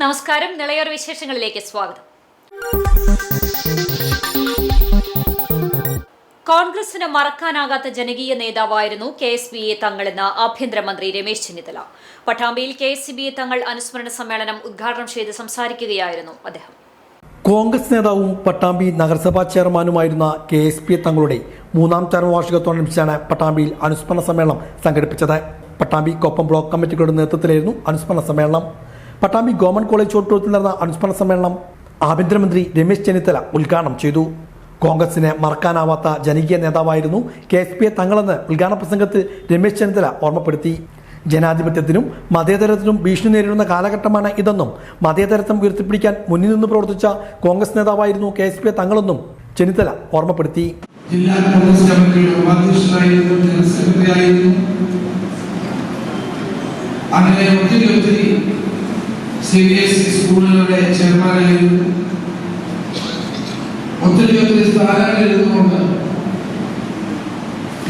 നമസ്കാരം. നിളയോർ വിശേഷങ്ങളിലേക്ക് സ്വാഗതം. കോൺഗ്രസിന് മറക്കാനാകാത്ത ജനകീയ നേതാവായിരുന്നു KSBA തങ്ങളെന്ന് ആഭ്യന്തരമന്ത്രി രമേശ് ചെന്നിത്തല. പട്ടാമ്പിയിൽ KSBA തങ്ങൾ അനുസ്മരണ സമ്മേളനം ഉദ്ഘാടനം ചെയ്ത് സംസാരിക്കുകയായിരുന്നു അദ്ദേഹം. കോൺഗ്രസ് നേതാവും പട്ടാമ്പി നഗരസഭാ ചെയർമാനുമായിരുന്ന KSBA തങ്ങളുടെ മൂന്നാം ചരമവാർഷികത്തോടനുബന്ധിച്ചാണ് പട്ടാമ്പിയിൽ അനുസ്മരണ സമ്മേളനം സംഘടിപ്പിച്ചത്. പട്ടാമ്പി കൊപ്പം ബ്ലോക്ക് കമ്മിറ്റികളുടെ നേതൃത്വത്തിലായിരുന്നു അനുസ്മരണ സമ്മേളനം. പട്ടാമ്പി ഗവൺമെന്റ് കോളേജ് ഓഡിറ്റോറിയത്തിൽ നടന്ന അനുസ്മരണ സമ്മേളനം ആഭ്യന്തരമന്ത്രി രമേശ് ചെന്നിത്തല ഉദ്ഘാടനം ചെയ്തു. കോൺഗ്രസിനെ മറക്കാനാവാത്ത ജനകീയ നേതാവായിരുന്നു KSBA തങ്ങളെന്ന് ഉദ്ഘാടന പ്രസംഗത്തിൽ രമേശ് ചെന്നിത്തല ഓർമ്മപ്പെടുത്തി. ജനാധിപത്യത്തിനും മതേതരത്തിനും ഭീഷണി നേരിടുന്ന കാലഘട്ടമാണ് ഇതെന്നും മതേതരത്വം ഉയർത്തിപ്പിടിക്കാൻ മുന്നിൽ നിന്ന് പ്രവർത്തിച്ച കോൺഗ്രസ് നേതാവായിരുന്നു KSBA തങ്ങളെന്നും ചെന്നിത്തല ഓർമ്മപ്പെടുത്തി. ജില്ലാ കോൺഗ്രസ് കമ്മിറ്റിയുടെ ഉപാധ്യക്ഷനായിരുന്നു, ജനറൽ സെക്രട്ടറി ആയിരുന്നു. അങ്ങനെ ഒത്തിരി CBSE സ്കൂളുകളുടെ ചെയർമാനായിരുന്നു. ഒത്തിരി സ്ഥാനങ്ങളിൽ ഇരുന്നുകൊണ്ട്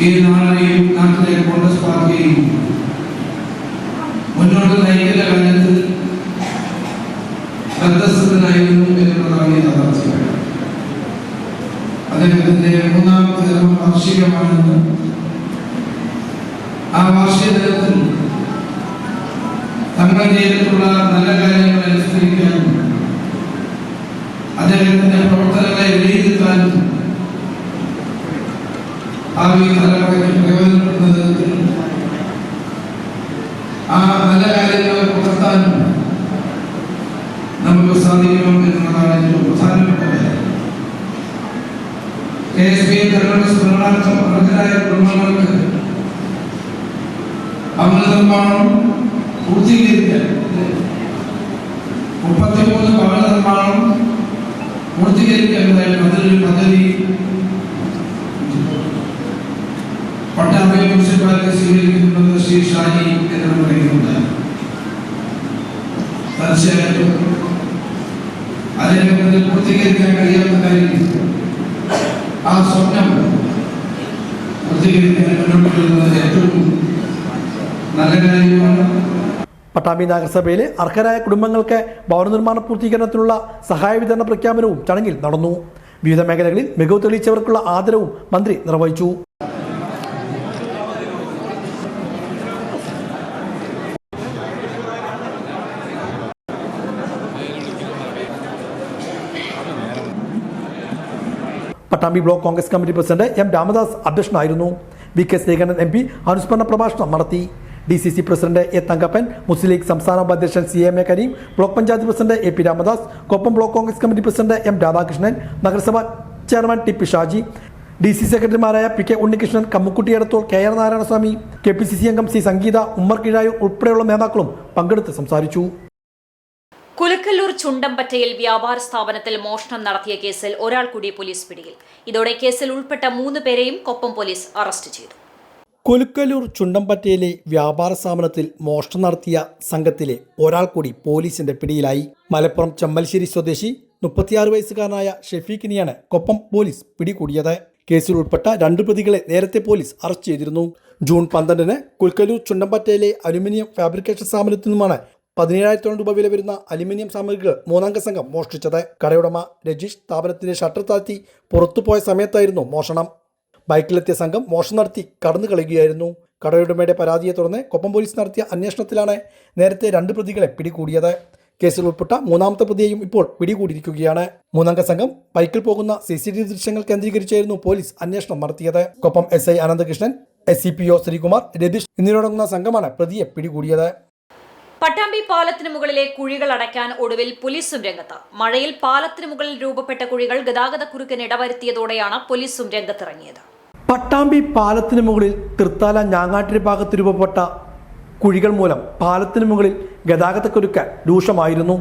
ഈ നാട്ടിലെ കോൺഗ്രസ് പാർട്ടിയെയും മുന്നോട്ട് നയിക്കുന്ന കാര്യത്തിൽ ബദ്ധസ്ഥനായിരുന്നു എന്നുള്ളതാണ് യാഥാർത്ഥ്യം. അദ്ദേഹത്തിന്റെ മൂന്നാമത്തെ വാർഷികമാണെന്ന് ആ വാർഷിക ദിനത്തിൽ തങ്ങൾ ചെയ്തിട്ടുള്ള നല്ല കാര്യങ്ങൾ അനുസ്മരിക്കാനും അദ്ദേഹത്തിന്റെ പ്രവർത്തനങ്ങളെ വിലയിരുത്താനും ഭാവി തലമുറയ്ക്ക് പ്രയോജനപ്പെടുന്നതിൽ ആ നല്ല കാര്യങ്ങളെ പുലർത്താനും നമുക്ക് സാധിക്കണം എന്നുള്ളതാണ് ഏറ്റവും പ്രധാനപ്പെട്ട കാര്യം. KSBA തങ്ങളുടെ സ്മരണാർത്ഥം അർഹരായ കുടുംബങ്ങൾക്ക് ഭവന നിർമ്മാണം പൂർത്തീകരിക്കാൻ 33 ഭവന നിർമ്മാണം പൂർത്തീകരിക്കാനായി പദ്ധതി പട്ടാമ്പി മുനിസിപ്പാലിറ്റി സ്വീകരിക്കുന്നുണ്ടെന്ന് ശ്രീ ഷാനി എന്ന് പറയുന്നുണ്ട്. തീർച്ചയായിട്ടും അതിനെ പൂർത്തീകരിക്കാൻ കഴിയാത്ത കാര്യം ആ സ്വപ്നം പൂർത്തീകരിക്കാൻ മുന്നോട്ട് വരുന്നത് ഏറ്റവും നല്ല കാര്യമാണ്. പട്ടാമ്പി നഗരസഭയിലെ അർഹരായ കുടുംബങ്ങൾക്ക് ഭവന നിർമ്മാണ പൂർത്തീകരണത്തിനുള്ള സഹായ വിതരണ പ്രഖ്യാപനവും ചടങ്ങിൽ നടന്നു. വിവിധ മേഖലകളിൽ മികവ് തെളിയിച്ചവർക്കുള്ള ആദരവും മന്ത്രി നിർവഹിച്ചു. Pattambi block Congress committee president M Ramadas അധ്യക്ഷനായിരുന്നു. VK ശ്രീകണ്ഠൻ MP അനുസ്മരണ പ്രഭാഷണം നടത്തി. DCC president A Thankappan, Muslim League സംസ്ഥാന ഉപാധ്യക്ഷൻ CMA Kareem, block panchayat president AP Ramadas, Koppam block Congress committee president M Radhakrishnan, നഗരസഭാ ചെയർമാൻ TP ഷാജി, DC സെക്രട്ടറിമാരായ PK Unnikrishnan, Kammukutty Edathol, KR Narayanaswamy, KPCC അംഗം C സംഗീത, ഉമ്മർ കിഴായൂർ ഉൾപ്പെടെയുള്ള നേതാക്കളും പങ്കെടുത്ത് സംസാരിച്ചു. കുലുക്കല്ലൂർ ചുണ്ടമ്പറ്റയിൽ വ്യാപാര സ്ഥാപനത്തിൽ മോഷണം നടത്തിയ കേസിൽ ഒരാൾ കൂടി പോലീസ് പിടിയിൽ. ഇതോടെ കേസിൽ ഉൾപ്പെട്ട 3 പേരെയും കൊപ്പം പോലീസ് അറസ്റ്റ് ചെയ്തു. കുലുക്കല്ലൂർ ചുണ്ടമ്പറ്റയിലെ വ്യാപാര സ്ഥാപനത്തിൽ മോഷണം നടത്തിയ സംഘത്തിലെ ഒരാൾ കൂടി പോലീസിന്റെ പിടിയിലായി. മലപ്പുറം ചമ്മൽശ്ശേരി സ്വദേശി 36 വയസ്സുകാരനായ ഷെഫീഖിനെയാണ് കൊപ്പം പോലീസ് പിടികൂടിയത്. കേസിൽ ഉൾപ്പെട്ട 2 പ്രതികളെ നേരത്തെ പോലീസ് അറസ്റ്റ് ചെയ്തിരുന്നു. ജൂൺ 12-ന് കുലുക്കല്ലൂർ ചുണ്ടമ്പറ്റയിലെ അലുമിനിയം ഫാബ്രിക്കേഷൻ സ്ഥാപനത്തിൽ നിന്നുമാണ് 17,000 രൂപ വില വരുന്ന അലുമിനിയം സാമഗ്രികൾ 3-അംഗ സംഘം മോഷ്ടിച്ചത്. കടയുടമ രജീഷ് സ്ഥാപനത്തിന്റെ ഷട്ടർ താഴ്ത്തി പുറത്തുപോയ സമയത്തായിരുന്നു മോഷണം. ബൈക്കിലെത്തിയ സംഘം മോഷണം നടത്തി കടന്നു കളയുകയായിരുന്നു. കടയുടമയുടെ പരാതിയെ തുടർന്ന് കൊപ്പം പോലീസ് നടത്തിയ അന്വേഷണത്തിലാണ് നേരത്തെ 2 പ്രതികളെ പിടികൂടിയത്. കേസിൽ ഉൾപ്പെട്ട 3-ാമത്തെ പ്രതിയെയും ഇപ്പോൾ പിടികൂടിയിരിക്കുകയാണ്. 3-അംഗ സംഘം ബൈക്കിൽ പോകുന്ന CCTV ദൃശ്യങ്ങൾ കേന്ദ്രീകരിച്ചായിരുന്നു പോലീസ് അന്വേഷണം നടത്തിയത്. കൊപ്പം SI അനന്തകൃഷ്ണൻ, SCPO ശ്രീകുമാർ, രതീഷ് എന്നിവരടങ്ങുന്ന സംഘമാണ് പ്രതിയെ പിടികൂടിയത്. പട്ടാമ്പി പാലത്തിന് മുകളിലെ കുഴികൾ അടയ്ക്കാൻ ഒടുവിൽ പോലീസും രംഗത്ത്. മഴയിൽ പാലത്തിന് മുകളിൽ രൂപപ്പെട്ട കുഴികൾ ഗതാഗതക്കുരുക്കിന് ഇടവരുത്തിയതോടെയാണ് പോലീസും രംഗത്തിറങ്ങിയത്. പട്ടാമ്പി പാലത്തിന് മുകളിൽ തൃത്താല ഞാങ്ങാട്ടിരി ഭാഗത്ത് രൂപപ്പെട്ട കുഴികൾ മൂലം പാലത്തിന് മുകളിൽ ഗതാഗതക്കുരുക്ക് രൂക്ഷമായിരുന്നു.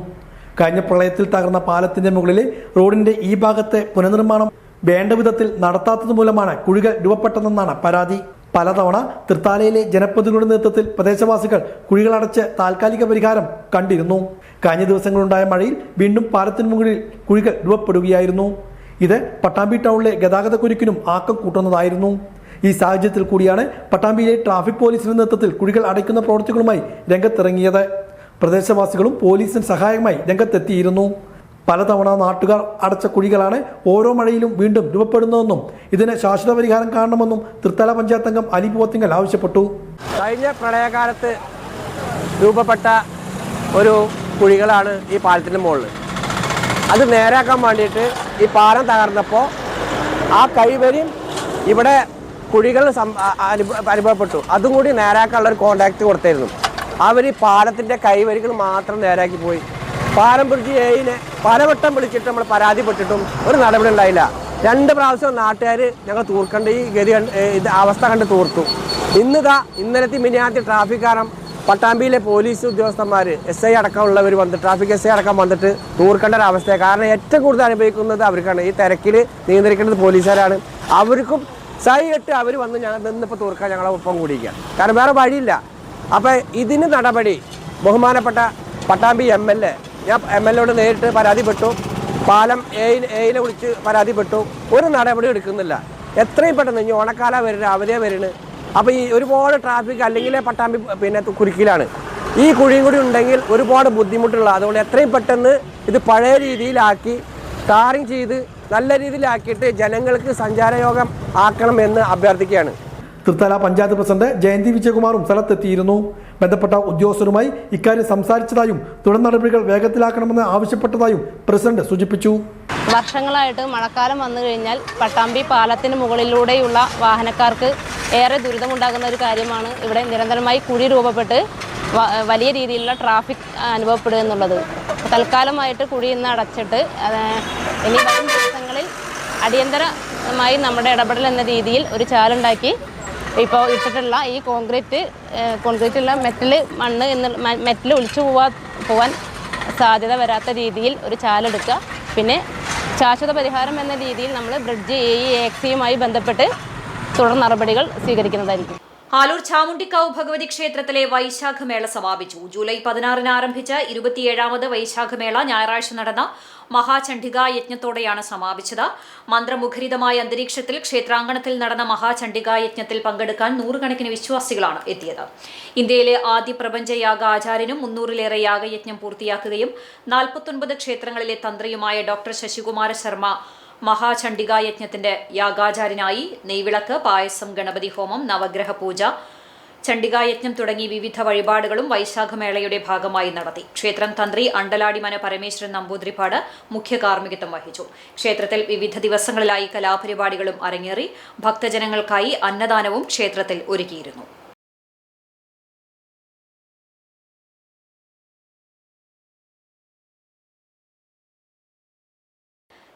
കഴിഞ്ഞ പ്രളയത്തിൽ തകർന്ന പാലത്തിന്റെ മുകളിലെ റോഡിന്റെ ഈ ഭാഗത്തെ പുനർനിർമ്മാണം വേണ്ട വിധത്തിൽ നടത്താത്തത് മൂലമാണ് കുഴികൾ രൂപപ്പെട്ടതെന്നാണ് പരാതി. പലതവണ തൃത്താലയിലെ ജനപ്രതിനിധികളുടെ നേതൃത്വത്തിൽ പ്രദേശവാസികൾ കുഴികളടച്ച് താൽക്കാലിക പരിഹാരം കണ്ടിരുന്നു. കഴിഞ്ഞ ദിവസങ്ങളുണ്ടായ മഴയിൽ വീണ്ടും പാലത്തിന് മുകളിൽ കുഴികൾ രൂപപ്പെടുകയായിരുന്നു. ഇത് പട്ടാമ്പി ടൗണിലെ ഗതാഗതക്കുരുക്കിനും ആക്കം കൂട്ടുന്നതായിരുന്നു. ഈ സാഹചര്യത്തിൽ കൂടിയാണ് പട്ടാമ്പിയിലെ ട്രാഫിക് പോലീസിന്റെ നേതൃത്വത്തിൽ കുഴികൾ അടയ്ക്കുന്ന പ്രവൃത്തികളുമായി രംഗത്തിറങ്ങിയത്. പ്രദേശവാസികളും പോലീസിന് സഹായമായി രംഗത്തെത്തിയിരുന്നു. പലതവണ നാട്ടുകാർ അടച്ച കുഴികളാണ് ഓരോ മഴയിലും വീണ്ടും രൂപപ്പെടുന്നതെന്നും ഇതിന് ശാശ്വത പരിഹാരം കാണണമെന്നും തൃത്താല പഞ്ചായത്ത് അംഗം അലി പോത്തിങ്കൽ ആവശ്യപ്പെട്ടു. കഴിഞ്ഞ പ്രളയകാലത്ത് രൂപപ്പെട്ട ഒരു കുഴികളാണ് ഈ പാലത്തിൻ്റെ മുകളിൽ. അത് നേരാക്കാൻ വേണ്ടിയിട്ട് ഈ പാലം തകർന്നപ്പോൾ ആ കൈവരിയും ഇവിടെ കുഴികൾ അനുഭവപ്പെട്ടു. അതും കൂടി നേരാക്കാനുള്ള ഒരു കോൺടാക്റ്റ് കൊടുത്തായിരുന്നു. അവർ ഈ പാലത്തിൻ്റെ കൈവരികൾ മാത്രം നേരാക്കി പോയി. പാലം പിടിച്ച് ഏഴിനെ പലവട്ടം വിളിച്ചിട്ട് നമ്മൾ പരാതിപ്പെട്ടിട്ടും ഒരു നടപടി ഉണ്ടായില്ല. 2 പ്രാവശ്യം നാട്ടുകാർ ഞങ്ങൾ തൂർക്കേണ്ട ഈ ഗതി അവസ്ഥ കണ്ട് തൂർത്തു. ഇന്നലത്തെ മിനിയാത്തി ട്രാഫിക് കാരണം പട്ടാമ്പിയിലെ പോലീസ് ഉദ്യോഗസ്ഥന്മാർ SI അടക്കമുള്ളവർ വന്നിട്ട് ട്രാഫിക് SI അടക്കം വന്നിട്ട് തൂർക്കേണ്ട ഒരു അവസ്ഥയാണ്. കാരണം ഏറ്റവും കൂടുതൽ അനുഭവിക്കുന്നത് അവർക്കാണ്. ഈ തിരക്കിൽ നിയന്ത്രിക്കേണ്ടത് പോലീസുകാരാണ്. അവർക്കും സൈകെട്ട് അവർ വന്ന് ഞങ്ങൾ നിന്നിപ്പോൾ തൂർക്കാൻ ഞങ്ങളെ ഒപ്പം കൂടിയിരിക്കുക. കാരണം വേറെ വഴിയില്ല. അപ്പോൾ ഇതിന് നടപടി ബഹുമാനപ്പെട്ട പട്ടാമ്പി MLA, ഞാൻ MLAയോട് നേരിട്ട് പരാതിപ്പെട്ടു. പാലം ഏയിലെ വിളിച്ച് പരാതിപ്പെട്ടു. ഒരു നടപടി എടുക്കുന്നില്ല. എത്രയും പെട്ടെന്ന് ഇനി ഓണക്കാല വരുന്നത് അവധേ വരുന്നത്. അപ്പോൾ ഈ ഒരുപാട് ട്രാഫിക് അല്ലെങ്കിൽ പട്ടാമ്പി കുരുക്കിലാണ്. ഈ കുഴിയും കൂടി ഉണ്ടെങ്കിൽ ഒരുപാട് ബുദ്ധിമുട്ടുള്ള. അതുകൊണ്ട് എത്രയും പെട്ടെന്ന് ഇത് പഴയ രീതിയിലാക്കി ടാറിങ് ചെയ്ത് നല്ല രീതിയിലാക്കിയിട്ട് ജനങ്ങൾക്ക് സഞ്ചാരയോഗം ആക്കണമെന്ന് അഭ്യർത്ഥിക്കുകയാണ്. തൃത്താല പഞ്ചായത്ത് പ്രസിഡന്റ് ജയന്തി വിജയകുമാറും സ്ഥലത്തെത്തിയിരുന്നു. ബന്ധപ്പെട്ട ഉദ്യോഗസ്ഥരുമായി ഇക്കാര്യം സംസാരിച്ചതായും തുടർ നടപടികൾ വേഗത്തിലാക്കണമെന്ന് ആവശ്യപ്പെട്ടതായും പ്രസിഡന്റ് സൂചിപ്പിച്ചു. വർഷങ്ങളായിട്ട് മഴക്കാലം വന്നു കഴിഞ്ഞാൽ പട്ടാമ്പി പാലത്തിന് മുകളിലൂടെയുള്ള വാഹനക്കാർക്ക് ഏറെ ദുരിതമുണ്ടാകുന്ന ഒരു കാര്യമാണ്. ഇവിടെ നിരന്തരമായി കുഴി രൂപപ്പെട്ട് വലിയ രീതിയിലുള്ള ട്രാഫിക് അനുഭവപ്പെടുക എന്നുള്ളത്. തൽക്കാലമായിട്ട് കുഴി ഇന്ന് അടച്ചിട്ട് ഇനി വരും ദിവസങ്ങളിൽ അടിയന്തരമായി നമ്മുടെ ഇടപെടൽ എന്ന രീതിയിൽ ഒരു ചാലുണ്ടാക്കി ഇപ്പോൾ ഇട്ടിട്ടുള്ള ഈ കോൺക്രീറ്റുള്ള മെറ്റൽ ഒലിച്ചു പോവാൻ സാധ്യത വരാത്ത രീതിയിൽ ഒരു ചാലെടുക്കുക. പിന്നെ ശാശ്വത പരിഹാരം എന്ന രീതിയിൽ നമ്മൾ ബ്രിഡ്ജ് AEXയുമായി ബന്ധപ്പെട്ട് തുടർ നടപടികൾ സ്വീകരിക്കുന്നതായിരിക്കും. ആലൂർ ചാമുണ്ടിക്കാവ് ഭഗവതി ക്ഷേത്രത്തിലെ വൈശാഖമേള സമാപിച്ചു. ജൂലൈ 16-ന് ആരംഭിച്ച 27ാമത് വൈശാഖമേള ഞായറാഴ്ച നടന്ന മഹാചണ്ഡികാ യജ്ഞത്തോടെയാണ് സമാപിച്ചത്. മന്ത്രമുഖരിതമായ അന്തരീക്ഷത്തിൽ ക്ഷേത്രാങ്കണത്തിൽ നടന്ന മഹാചണ്ഡികാ യജ്ഞത്തിൽ പങ്കെടുക്കാൻ 100 കണക്കിന് വിശ്വാസികളാണ് എത്തിയത്. ഇന്ത്യയിലെ ആദ്യ പ്രപഞ്ച യാഗ ആചാര്യനും 300-ലേറെ യാഗയജ്ഞം പൂർത്തിയാക്കുകയും 49 ക്ഷേത്രങ്ങളിലെ തന്ത്രിയുമായ ഡോക്ടർ ശശികുമാര ശർമ്മ മഹാചണ്ഡികാ യജ്ഞത്തിന്റെ യാഗാചാര്യനായി നെയ്വിളക്ക്, പായസം, ഗണപതി ഹോമം, നവഗ്രഹ പൂജ, ചണ്ഡികായജ്ഞം തുടങ്ങി വിവിധ വഴിപാടുകളും വൈശാഖമേളയുടെ ഭാഗമായി നടത്തി. ക്ഷേത്രം തന്ത്രി അണ്ടലാടിമന പരമേശ്വരൻ നമ്പൂതിരിപ്പാട് മുഖ്യ കാർമ്മികത്വം വഹിച്ചു. ക്ഷേത്രത്തിൽ വിവിധ ദിവസങ്ങളിലായി കലാപരിപാടികളും അരങ്ങേറി. ഭക്തജനങ്ങൾക്കായി അന്നദാനവും ക്ഷേത്രത്തിൽ ഒരുക്കിയിരുന്നു.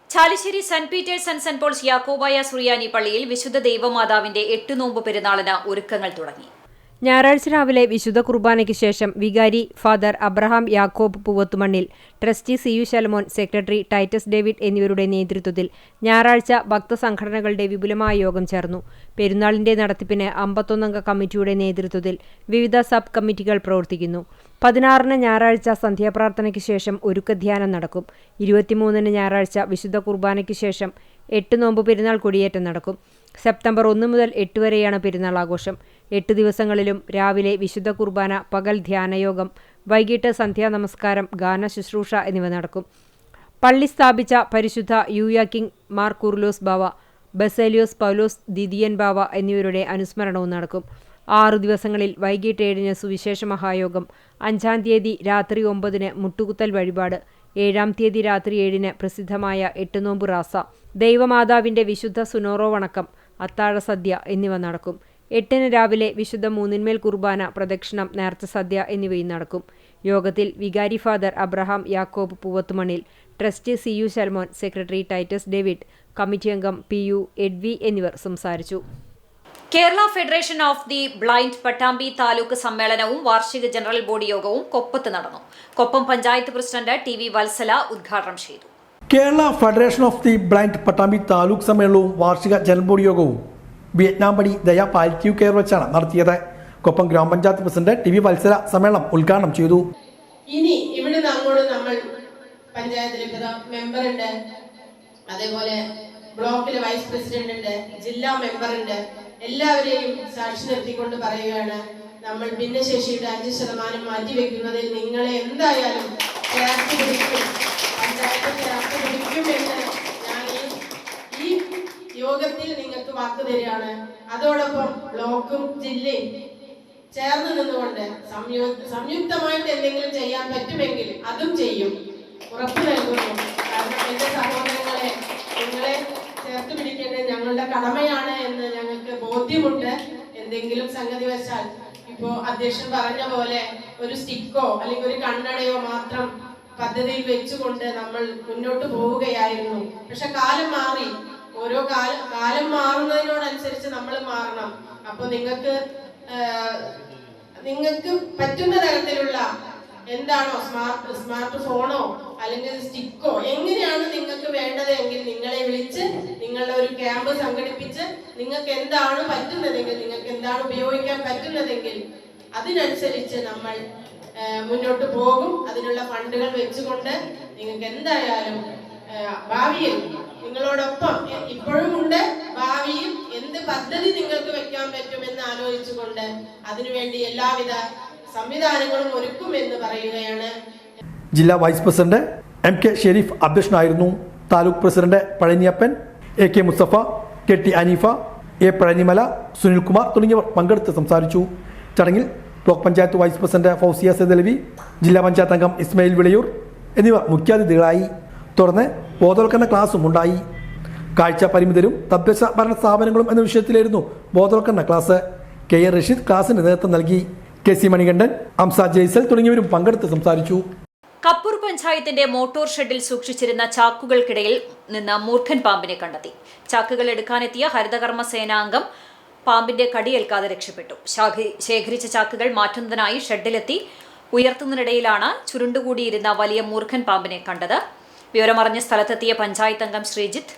Chalissery Saint Peter's and Saint Paul's Yakobaya Suriyani പള്ളിയിൽ വിശുദ്ധ ദൈവമാതാവിന്റെ 8 നോമ്പ് പെരുന്നാളിന് ഒരുക്കങ്ങൾ തുടങ്ങി. ഞായറാഴ്ച രാവിലെ വിശുദ്ധ കുർബാനയ്ക്ക് ശേഷം വികാരി father Abraham Yakob Poovathumannil, trustee CU Shalamon, secretary Titus David എന്നിവരുടെ നേതൃത്വത്തിൽ ഞായറാഴ്ച ഭക്തസംഘടനകളുടെ വിപുലമായ യോഗം ചേർന്നു. പെരുന്നാളിന്റെ നടത്തിപ്പിന് 51-അംഗ കമ്മിറ്റിയുടെ നേതൃത്വത്തിൽ വിവിധ സബ് കമ്മിറ്റികൾ പ്രവർത്തിക്കുന്നു. 16-ന് ഞായറാഴ്ച സന്ധ്യാപ്രാർത്ഥനയ്ക്ക് ശേഷം ഒരുക്കധ്യാനം നടക്കും. 23-ന് ഞായറാഴ്ച വിശുദ്ധ കുർബാനയ്ക്ക് ശേഷം 8 നോമ്പ് പെരുന്നാൾ കൊടിയേറ്റം നടക്കും. സെപ്റ്റംബർ 1 മുതൽ 8 വരെയാണ് പെരുന്നാൾ ആഘോഷം. 8 ദിവസങ്ങളിലും രാവിലെ വിശുദ്ധ കുർബാന, പകൽ ധ്യാനയോഗം, വൈകിട്ട് സന്ധ്യാനമസ്കാരം, ഗാന ശുശ്രൂഷ എന്നിവ നടക്കും. പള്ളി സ്ഥാപിച്ച പരിശുദ്ധ യൂയാക്കിങ് മാർ കുർലോസ് ബാവ, ബസേലിയോസ് പൗലോസ് ദിദിയൻ ബാവ എന്നിവരുടെ അനുസ്മരണവും നടക്കും. 6 ദിവസങ്ങളിൽ വൈകിട്ട് 7-ന് സുവിശേഷ മഹായോഗം, 5-ാം തീയതി രാത്രി 9-ന് മുട്ടുകുത്തൽ വഴിപാട്, 7-ാം തീയതി രാത്രി 7-ന് പ്രസിദ്ധമായ 8 നോമ്പ് റാസ, ദൈവമാതാവിന്റെ വിശുദ്ധ സുനോറോ വണക്കം, അത്താഴ സദ്യ എന്നിവ നടക്കും. 8-ന് രാവിലെ വിശുദ്ധ മൂന്നിന്മേൽ കുർബാന, പ്രദക്ഷിണം, നേർച്ച സദ്യ എന്നിവയും നടക്കും. യോഗത്തിൽ വികാരി father Abraham Yakob Poovathumannil, trustee CU Shalamon, secretary Titus David, committee അംഗം PU എഡ്വി എന്നിവർ സംസാരിച്ചു. Kerala federation of the blind Pattambi taluk സമ്മേളനവും വാർഷിക ജനറൽ ബോഡി യോഗവും കൊപ്പത്ത് നടന്നു. കൊപ്പം പഞ്ചായത്ത് പ്രസിഡന്റ് TV വത്സല ഉദ്ഘാടനം ചെയ്തു. Kerala federation of the blind Pattambi taluk സമ്മേളനവും വാർഷിക ജനറൽ ബോഡി യോഗവും വിയറ്റ്നാം പടി ദയ പാലിറ്റീവ് കെയർ വെച്ചാണ് നടത്തിയത്. കൊപ്പം ഗ്രാമപഞ്ചായത്ത് പ്രസിഡന്റ് ടി വി വത്സല സമ്മേളനം ഉദ്ഘാടനം ചെയ്തു. ഇനി ഇവിടെ അങ്ങോട്ട് നമ്മൾ പഞ്ചായത്തിലെ മെമ്പറുണ്ട്, അതേപോലെ ബ്ലോക്കിലെ വൈസ് പ്രസിഡന്റ് ഉണ്ട്, ജില്ലാ മെമ്പറുണ്ട്, എല്ലാവരെയും സാക്ഷി നിർത്തിക്കൊണ്ട് പറയുകയാണ്, നമ്മൾ ഭിന്നശേഷിയുടെ 5% മാറ്റിവെക്കുന്നതിൽ നിങ്ങളെ എന്തായാലും ചേർത്ത് പിടിക്കും, പഞ്ചായത്ത് ചേർത്ത് പിടിക്കുമെന്ന് ഞാൻ ഈ യോഗത്തിൽ നിങ്ങൾക്ക് വാക്ക് തരികയാണ്. അതോടൊപ്പം ബ്ലോക്കും ജില്ലയും ചേർന്ന് നിന്നുകൊണ്ട് സംയുക്തമായിട്ട് എന്തെങ്കിലും ചെയ്യാൻ പറ്റുമെങ്കിൽ അതും ചെയ്യും, ഉറപ്പ് നൽകുന്നു. കാരണം എന്റെ സഹോദരങ്ങളെ, നിങ്ങളെ ചേർത്ത് പിടിക്കേണ്ടത് ഞങ്ങളുടെ കടമയാണ് എന്ന് ഞങ്ങൾക്ക് ബോധ്യമുണ്ട്. എന്തെങ്കിലും സംഗതി വെച്ചാൽ ഇപ്പോ അധ്യക്ഷൻ പറഞ്ഞ പോലെ ഒരു സ്റ്റിക്കോ അല്ലെങ്കിൽ ഒരു കണ്ണടയോ മാത്രം പദ്ധതിയിൽ വെച്ചുകൊണ്ട് നമ്മൾ മുന്നോട്ട് പോവുകയായിരുന്നു. പക്ഷെ കാലം മാറി. ഓരോ കാലം മാറുന്നതിനോടനുസരിച്ച് നമ്മൾ മാറണം. അപ്പൊ നിങ്ങൾക്ക് പറ്റുന്ന തരത്തിലുള്ള എന്താണോ സ്മാർട്ട് ഫോണോ അല്ലെങ്കിൽ സ്റ്റിക്കോ എങ്ങനെയാണ് നിങ്ങൾക്ക് വേണ്ടത് എങ്കിൽ നിങ്ങളെ വിളിച്ച് നിങ്ങളുടെ ഒരു ക്യാമ്പ് സംഘടിപ്പിച്ച് നിങ്ങൾക്ക് എന്താണ് പറ്റുന്നതെങ്കിൽ, നിങ്ങൾക്ക് എന്താണ് ഉപയോഗിക്കാൻ പറ്റുന്നതെങ്കിൽ അതിനനുസരിച്ച് നമ്മൾ മുന്നോട്ട് പോകും. അതിനുള്ള ഫണ്ടുകൾ വെച്ചുകൊണ്ട് നിങ്ങൾക്ക് എന്തായാലും ഭാവിയിൽ നിങ്ങളോടൊപ്പം ഇപ്പോഴും ഉണ്ട്, ഭാവിയിൽ എന്ത് പദ്ധതി നിങ്ങൾക്ക് വെക്കാൻ പറ്റുമെന്ന് ആലോചിച്ചുകൊണ്ട് അതിനുവേണ്ടി എല്ലാവിധ സംവിധാനങ്ങളും ഒരുക്കുമെന്ന് പറയുകയാണ്. ജില്ലാ vice president M K Sherif അധ്യക്ഷനായിരുന്നു. Taluk president Pazhaniyappan, A K Mustafa, K T Aneefa, A Pazhanimala, Sunilkumar തുടങ്ങിയവർ പങ്കെടുത്ത് സംസാരിച്ചു. ചടങ്ങിൽ block panchayat vice president Fousiya Saidalavi, ജില്ലാ പഞ്ചായത്ത് അംഗം ഇസ്മയിൽ വിളയൂർ എന്നിവർ മുഖ്യാതിഥികളായി. തുടർന്ന് ബോധവൽക്കരണ ക്ലാസും ഉണ്ടായി. കാഴ്ച പരിമിതരും തദ്ദേശ ഭരണ സ്ഥാപനങ്ങളും എന്ന വിഷയത്തിലായിരുന്നു ബോധവൽക്കരണ ക്ലാസ്. കെ എ റഷീദ് ക്ലാസിന് നേതൃത്വം നൽകി. കെ സി മണികണ്ഠൻ, അംസ ജയ്സൽ തുടങ്ങിയവരും പങ്കെടുത്ത് സംസാരിച്ചു. കപ്പൂർ പഞ്ചായത്തിന്റെ മോട്ടോർ ഷെഡിൽ സൂക്ഷിച്ചിരുന്ന ചാക്കുകൾക്കിടയിൽ നിന്ന് മൂർഖൻ പാമ്പിനെ കണ്ടെത്തി. ചാക്കുകൾ എടുക്കാനെത്തിയ ഹരിതകർമ്മ സേനാംഗം പാമ്പിന്റെ കടിയേൽക്കാതെ രക്ഷപ്പെട്ടു. ശേഖരിച്ച ചാക്കുകൾ മാറ്റുന്നതിനായി ഷെഡിലെത്തി ഉയർത്തുന്നതിനിടയിലാണ് ചുരുണ്ടുകൂടിയിരുന്ന വലിയ മൂർഖൻ പാമ്പിനെ കണ്ടത്. വിവരമറിഞ്ഞ സ്ഥലത്തെത്തിയ പഞ്ചായത്ത് അംഗം ശ്രീജിത്ത്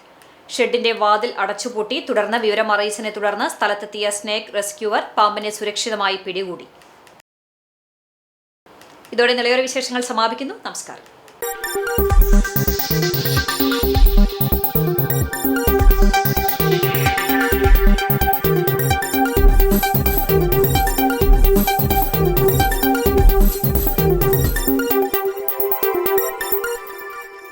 ഷെഡിന്റെ വാതിൽ അടച്ചുപൂട്ടി. തുടർന്ന് വിവരമറിയിച്ചതിനെ തുടർന്ന് സ്ഥലത്തെത്തിയ സ്നേക് റെസ്ക്യൂവർ പാമ്പിനെ സുരക്ഷിതമായി പിടികൂടി. ഇതോടെ നിലയോര വിശേഷങ്ങൾ സമാപിക്കുന്നു. നമസ്കാരം.